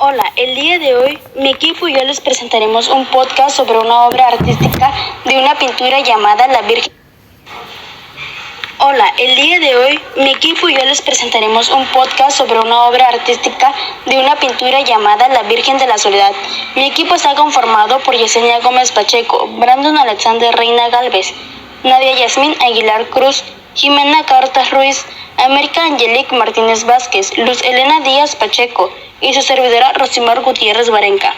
Hola, el día de hoy mi equipo y yo les presentaremos un podcast sobre una obra artística de una pintura llamada La Virgen. Hola, el día de hoy mi equipo y yo les presentaremos un podcast sobre una obra artística de una pintura llamada La Virgen de la Soledad. Mi equipo está conformado por Yesenia Gómez Pacheco, Brandon Alexander Reina Galvez, Nadia Yasmín Aguilar Cruz, Jimena Cartas Ruiz, América Angelique Martínez Vázquez, Luz Elena Díaz Pacheco y su servidora Rosimar Gutiérrez Barenca.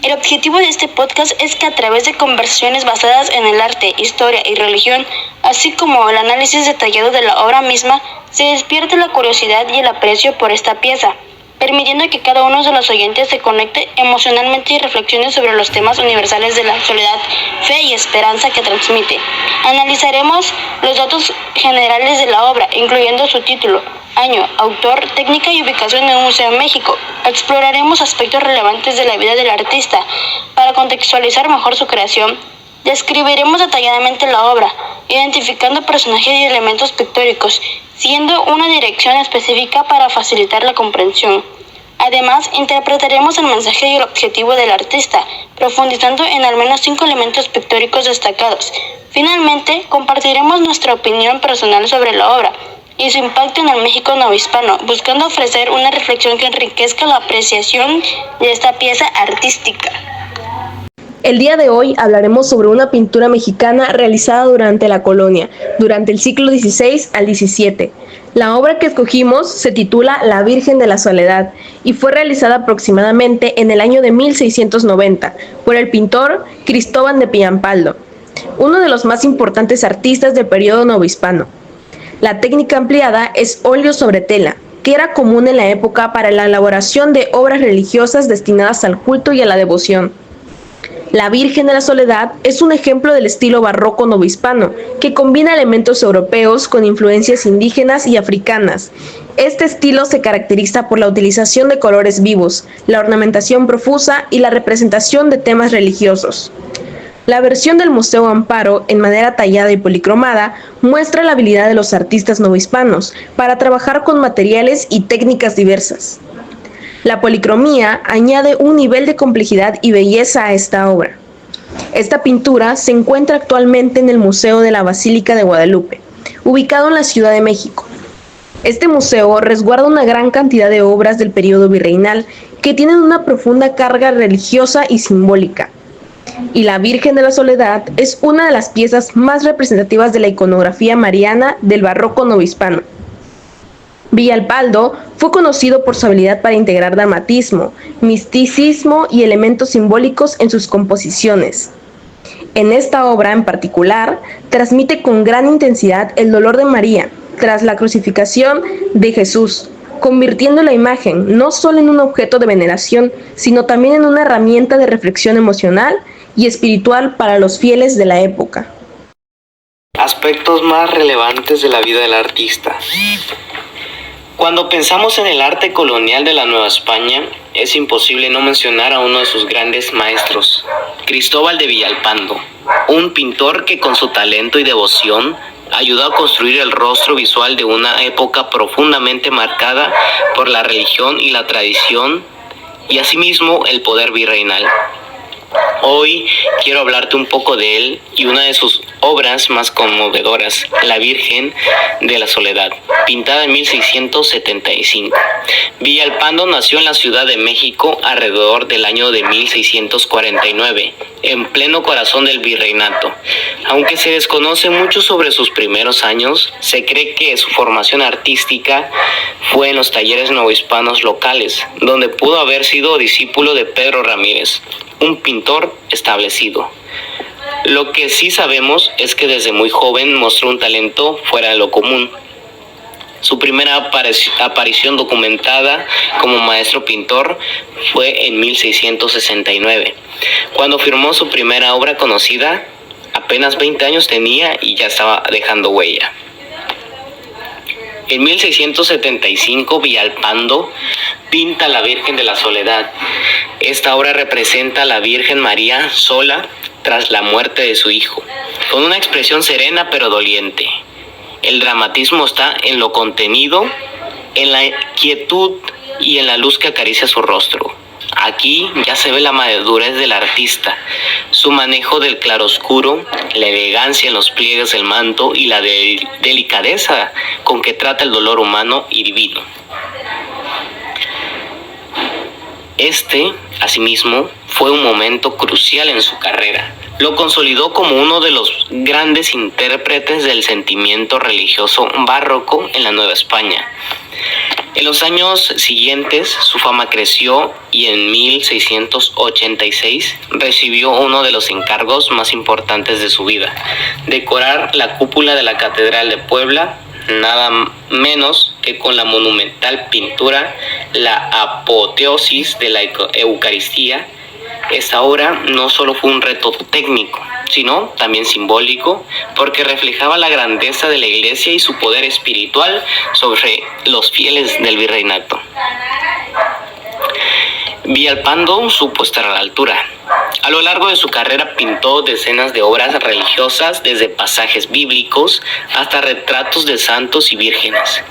El objetivo de este podcast es que a través de conversaciones basadas en el arte, historia y religión, así como el análisis detallado de la obra misma, se despierte la curiosidad y el aprecio por esta pieza, permitiendo que cada uno de los oyentes se conecte emocionalmente y reflexione sobre los temas universales de la soledad, fe y esperanza que transmite. Analizaremos los datos generales de la obra, incluyendo su título, año, autor, técnica y ubicación en un museo en México. Exploraremos aspectos relevantes de la vida del artista para contextualizar mejor su creación. Describiremos detalladamente la obra, identificando personajes y elementos pictóricos, siguiendo una dirección específica para facilitar la comprensión. Además, interpretaremos el mensaje y el objetivo del artista, profundizando en al menos 5 elementos pictóricos destacados. Finalmente, compartiremos nuestra opinión personal sobre la obra y su impacto en el México novohispano, buscando ofrecer una reflexión que enriquezca la apreciación de esta pieza artística. El día de hoy hablaremos sobre una pintura mexicana realizada durante la colonia, durante el siglo XVI al XVII. La obra que escogimos se titula La Virgen de la Soledad y fue realizada aproximadamente en el año de 1690 por el pintor Cristóbal de Piampaldo, uno de los más importantes artistas del periodo novohispano. La técnica empleada es óleo sobre tela, que era común en la época para la elaboración de obras religiosas destinadas al culto y a la devoción. La Virgen de la Soledad es un ejemplo del estilo barroco novohispano, que combina elementos europeos con influencias indígenas y africanas. Este estilo se caracteriza por la utilización de colores vivos, la ornamentación profusa y la representación de temas religiosos. La versión del Museo Amparo, en madera tallada y policromada, muestra la habilidad de los artistas novohispanos para trabajar con materiales y técnicas diversas. La policromía añade un nivel de complejidad y belleza a esta obra. Esta pintura se encuentra actualmente en el Museo de la Basílica de Guadalupe, ubicado en la Ciudad de México. Este museo resguarda una gran cantidad de obras del periodo virreinal que tienen una profunda carga religiosa y simbólica. Y la Virgen de la Soledad es una de las piezas más representativas de la iconografía mariana del barroco novohispano. Villalpando fue conocido por su habilidad para integrar dramatismo, misticismo y elementos simbólicos en sus composiciones. En esta obra en particular, transmite con gran intensidad el dolor de María tras la crucificación de Jesús, convirtiendo la imagen no solo en un objeto de veneración, sino también en una herramienta de reflexión emocional y espiritual para los fieles de la época. Aspectos más relevantes de la vida del artista. Cuando pensamos en el arte colonial de la Nueva España, es imposible no mencionar a uno de sus grandes maestros, Cristóbal de Villalpando, un pintor que con su talento y devoción ayudó a construir el rostro visual de una época profundamente marcada por la religión y la tradición, y asimismo el poder virreinal. Hoy quiero hablarte un poco de él y una de sus obras más conmovedoras, La Virgen de la Soledad, pintada en 1675. Villalpando nació en la Ciudad de México alrededor del año de 1649, en pleno corazón del virreinato. Aunque se desconoce mucho sobre sus primeros años, se cree que su formación artística fue en los talleres novohispanos locales, donde pudo haber sido discípulo de Pedro Ramírez, un pintor establecido. Lo que sí sabemos es que desde muy joven mostró un talento fuera de lo común. Su primera aparición documentada como maestro pintor fue en 1669, cuando firmó su primera obra conocida. Apenas 20 años tenía y ya estaba dejando huella. En 1675, Villalpando pinta La Virgen de la Soledad. Esta obra representa a la Virgen María sola tras la muerte de su hijo, con una expresión serena pero doliente. El dramatismo está en lo contenido, en la quietud y en la luz que acaricia su rostro. Aquí ya se ve la madurez del artista, su manejo del claroscuro, la elegancia en los pliegues del manto y la delicadeza con que trata el dolor humano y divino. Este, asimismo, fue un momento crucial en su carrera. Lo consolidó como uno de los grandes intérpretes del sentimiento religioso barroco en la Nueva España. En los años siguientes su fama creció y en 1686 recibió uno de los encargos más importantes de su vida: decorar la cúpula de la Catedral de Puebla, nada menos que con la monumental pintura La Apoteosis de la Eucaristía. Esta obra no solo fue un reto técnico, sino también simbólico, porque reflejaba la grandeza de la Iglesia y su poder espiritual sobre los fieles del virreinato. Villalpando supo estar a la altura. A lo largo de su carrera pintó decenas de obras religiosas, desde pasajes bíblicos hasta retratos de santos y vírgenes.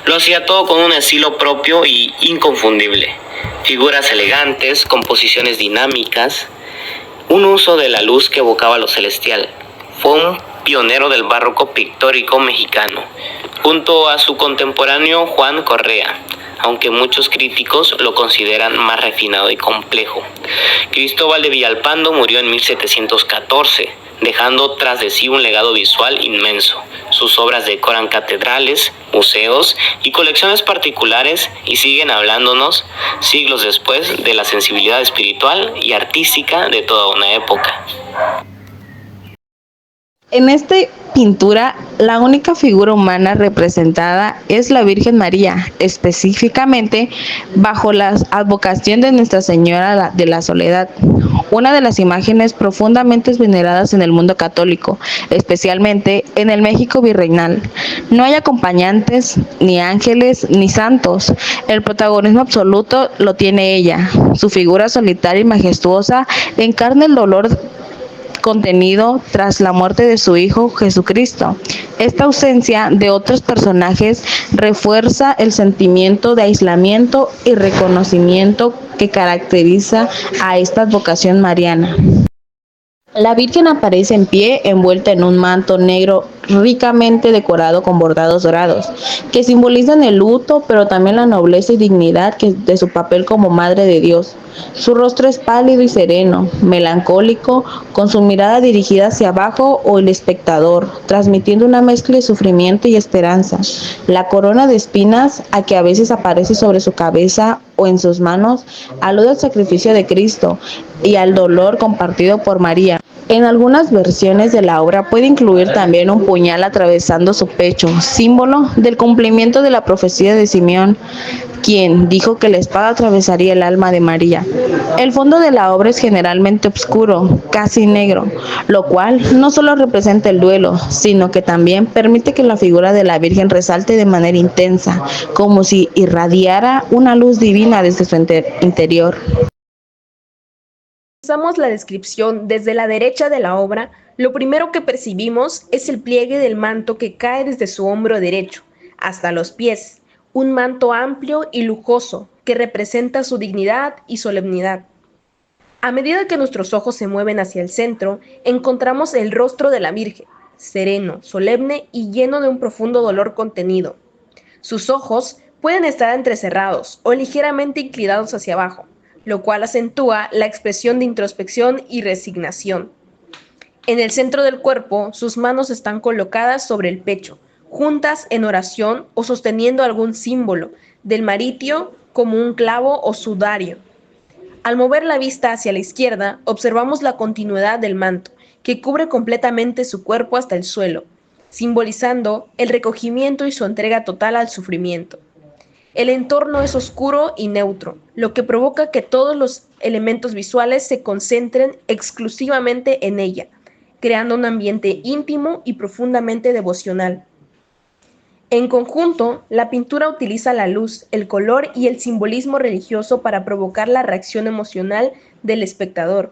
Lo hacía todo con un estilo propio y inconfundible. Figuras elegantes, composiciones dinámicas, un uso de la luz que evocaba lo celestial. Fue un pionero del barroco pictórico mexicano, junto a su contemporáneo Juan Correa, aunque muchos críticos lo consideran más refinado y complejo. Cristóbal de Villalpando murió en 1714, dejando tras de sí un legado visual inmenso. Sus obras decoran catedrales, museos y colecciones particulares y siguen hablándonos siglos después de la sensibilidad espiritual y artística de toda una época. En esta pintura, la única figura humana representada es la Virgen María, específicamente bajo la advocación de Nuestra Señora de la Soledad, una de las imágenes profundamente veneradas en el mundo católico, especialmente en el México virreinal. No hay acompañantes, ni ángeles, ni santos. El protagonismo absoluto lo tiene ella. Su figura solitaria y majestuosa encarna el dolor contenido tras la muerte de su Hijo Jesucristo. Esta ausencia de otros personajes refuerza el sentimiento de aislamiento y reconocimiento que caracteriza a esta advocación mariana. La Virgen aparece en pie, envuelta en un manto negro ricamente decorado con bordados dorados, que simbolizan el luto, pero también la nobleza y dignidad de su papel como Madre de Dios. Su rostro es pálido y sereno, melancólico, con su mirada dirigida hacia abajo o el espectador, transmitiendo una mezcla de sufrimiento y esperanza. La corona de espinas, a que a veces aparece sobre su cabeza o en sus manos, alude al sacrificio de Cristo y al dolor compartido por María. En algunas versiones de la obra puede incluir también un puñal atravesando su pecho, símbolo del cumplimiento de la profecía de Simeón, quien dijo que la espada atravesaría el alma de María. El fondo de la obra es generalmente oscuro, casi negro, lo cual no solo representa el duelo, sino que también permite que la figura de la Virgen resalte de manera intensa, como si irradiara una luz divina desde su interior. Usamos la descripción desde la derecha de la obra. Lo primero que percibimos es el pliegue del manto que cae desde su hombro derecho hasta los pies, un manto amplio y lujoso que representa su dignidad y solemnidad. A medida que nuestros ojos se mueven hacia el centro, encontramos el rostro de la Virgen, sereno, solemne y lleno de un profundo dolor contenido. Sus ojos pueden estar entrecerrados o ligeramente inclinados hacia abajo, lo cual acentúa la expresión de introspección y resignación. En el centro del cuerpo, sus manos están colocadas sobre el pecho, juntas en oración o sosteniendo algún símbolo, del maritio como un clavo o sudario. Al mover la vista hacia la izquierda, observamos la continuidad del manto, que cubre completamente su cuerpo hasta el suelo, simbolizando el recogimiento y su entrega total al sufrimiento. El entorno es oscuro y neutro, lo que provoca que todos los elementos visuales se concentren exclusivamente en ella, creando un ambiente íntimo y profundamente devocional. En conjunto, la pintura utiliza la luz, el color y el simbolismo religioso para provocar la reacción emocional del espectador.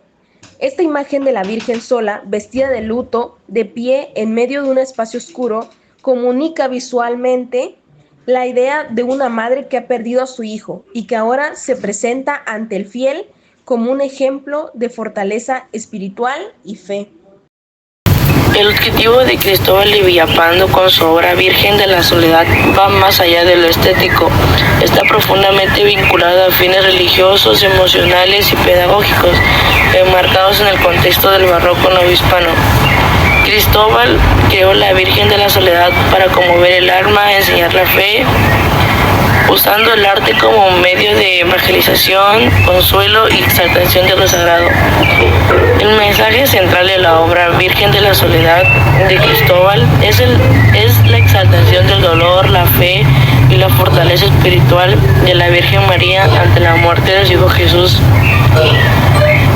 Esta imagen de la Virgen sola, vestida de luto, de pie en medio de un espacio oscuro, comunica visualmente La idea de una madre que ha perdido a su hijo y que ahora se presenta ante el fiel como un ejemplo de fortaleza espiritual y fe. El objetivo de Cristóbal de Villalpando con su obra Virgen de la Soledad va más allá de lo estético. Está profundamente vinculado a fines religiosos, emocionales y pedagógicos, enmarcados en el contexto del barroco novohispano. Cristóbal creó la Virgen de la Soledad para conmover el alma, enseñar la fe, usando el arte como medio de evangelización, consuelo y exaltación de lo sagrado. El mensaje central de la obra Virgen de la Soledad de Cristóbal es la exaltación del dolor, la fe y la fortaleza espiritual de la Virgen María ante la muerte de su Hijo Jesús.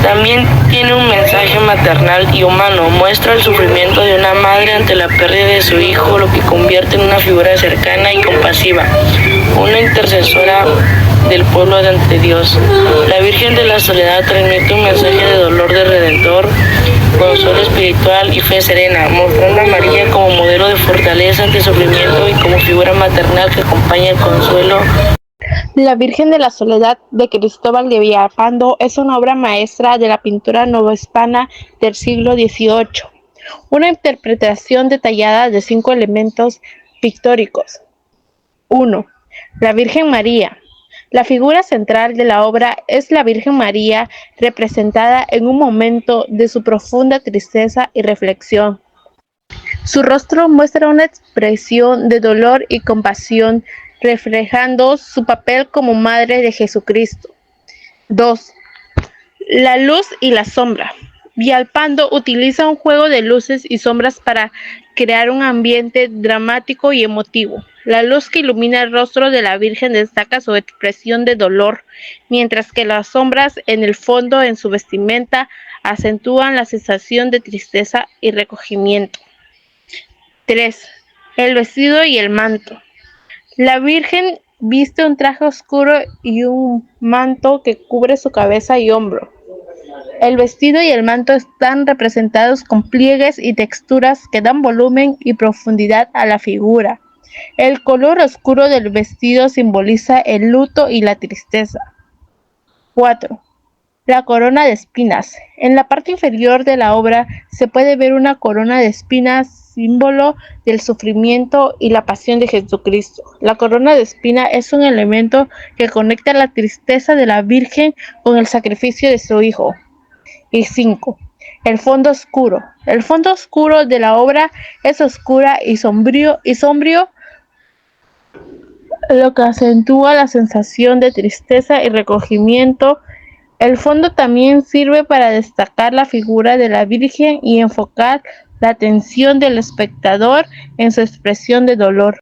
También tiene un mensaje maternal y humano, muestra el sufrimiento de una madre ante la pérdida de su hijo, lo que convierte en una figura cercana y compasiva, una intercesora del pueblo ante Dios. La Virgen de la Soledad transmite un mensaje de dolor del Redentor, consuelo espiritual y fe serena, mostrando a María como modelo de fortaleza ante el sufrimiento y como figura maternal que acompaña el consuelo. La Virgen de la Soledad de Cristóbal de Villalpando es una obra maestra de la pintura novohispana del siglo XVIII, una interpretación detallada de 5 elementos pictóricos. 1. La Virgen María. La figura central de la obra es la Virgen María, representada en un momento de su profunda tristeza y reflexión. Su rostro muestra una expresión de dolor y compasión, reflejando su papel como Madre de Jesucristo. 2. La luz y la sombra. Villalpando utiliza un juego de luces y sombras para crear un ambiente dramático y emotivo. La luz que ilumina el rostro de la Virgen destaca su expresión de dolor, mientras que las sombras en el fondo en su vestimenta acentúan la sensación de tristeza y recogimiento. 3. El vestido y el manto. La Virgen viste un traje oscuro y un manto que cubre su cabeza y hombro. El vestido y el manto están representados con pliegues y texturas que dan volumen y profundidad a la figura. El color oscuro del vestido simboliza el luto y la tristeza. 4. La corona de espinas. En la parte inferior de la obra se puede ver una corona de espinas, símbolo del sufrimiento y la pasión de Jesucristo. La corona de espina es un elemento que conecta la tristeza de la Virgen con el sacrificio de su Hijo. Y 5. El fondo oscuro. El fondo oscuro de la obra es oscura y sombrío, lo que acentúa la sensación de tristeza y recogimiento. El fondo también sirve para destacar la figura de la Virgen y enfocar la atención del espectador en su expresión de dolor.